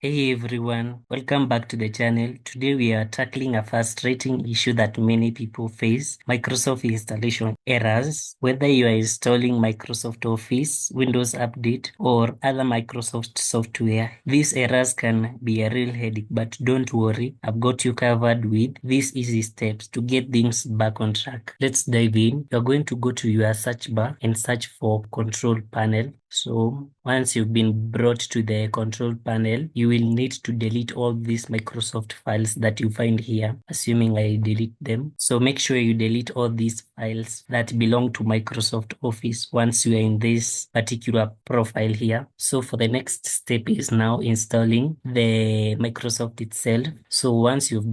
Hey everyone, welcome back to the channel. Today we are tackling a frustrating issue that many people face, Microsoft installation errors. Whether you are installing Microsoft Office, Windows Update, or other Microsoft software, these errors can be a real headache, but don't worry, I've got you covered with these easy steps to get things back on track. Let's dive in. You're going to go to your search bar and search for Control Panel. So once you've been brought to the control panel, you will need to delete all these Microsoft files that you find here, assuming I delete them. So make sure you delete all these files that belong to Microsoft Office once you are in this particular profile here. So for the next step is now installing the Microsoft itself. So once you've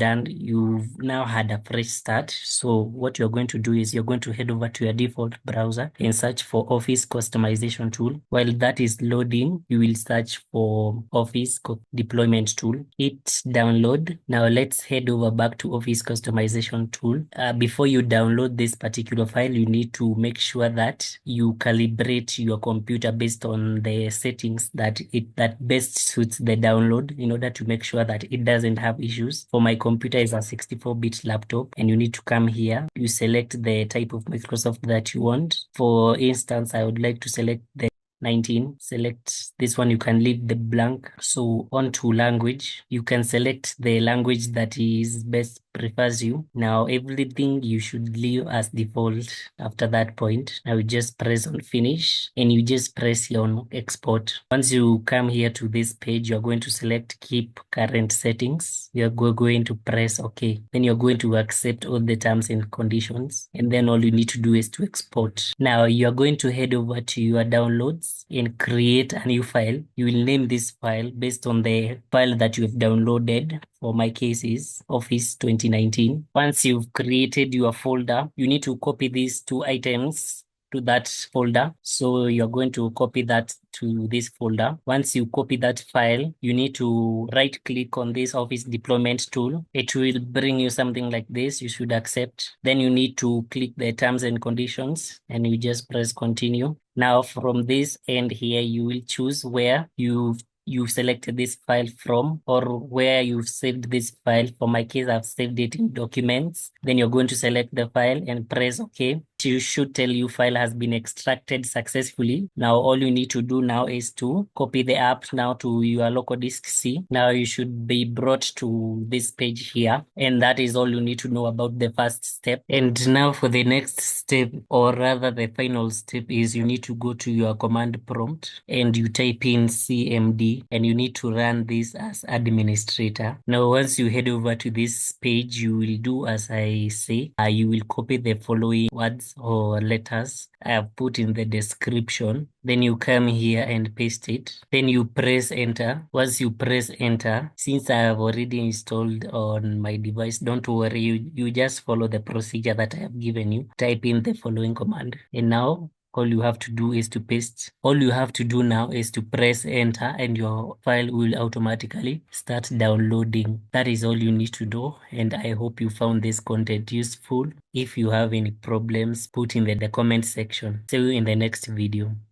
now had a fresh start. So what you're going to do is you're going to head over to your default browser and search for Office Customization Tool. While that is loading, you will search for Office Deployment Tool. Hit download. Now let's head over back to Office Customization Tool. Before you download this particular file, you need to make sure that you calibrate your computer based on the settings that best suits the download in order to make sure that it doesn't have issues. For my computer is a 64-bit laptop, and you need to come here. You select the type of Microsoft that you want. For instance, I would like to select the 19. Select this one. You can leave the blank. So on to language, you can select the language that is best prefers you. Now everything you should leave as default after that point. Now you just press on finish and you just press here on export. Once you come here to this page, you're going to select keep current settings. You're going to press OK. Then you're going to accept all the terms and conditions. And then all you need to do is to export. Now you're going to head over to your downloads and create a new file. You will name this file based on the file that you have downloaded. For my case is Office 2019. Once you've created your folder, you need to copy these two items to that folder. So you're going to copy that to this folder. Once you copy that file, you need to right click on this Office deployment tool. It will bring you something like this. You should accept. Then you need to click the terms and conditions and you just press continue. Now from this end here, you will choose where you've selected this file from or where you've saved this file. For my case, I've saved it in documents. Then you're going to select the file and press OK. You should tell you file has been extracted successfully. Now all you need to do now is to copy the app now to your local disk C. Now you should be brought to this page here, and that is all you need to know about the first step. And now for the next step, or rather the final step, is you need to go to your command prompt and you type in CMD and you need to run this as administrator. Now once you head over to this page, you will do as I say. You will copy the following words or letters I have put in the description. Then you come here and paste it. Then you press enter. Once you press enter, since I have already installed on my device, don't worry, you just follow the procedure that I have given you. Type in the following command. And now all you have to do is to paste. All you have to do now is to press enter and your file will automatically start downloading. That is all you need to do, and I hope you found this content useful. If you have any problems, put in the comment section. See you in the next video.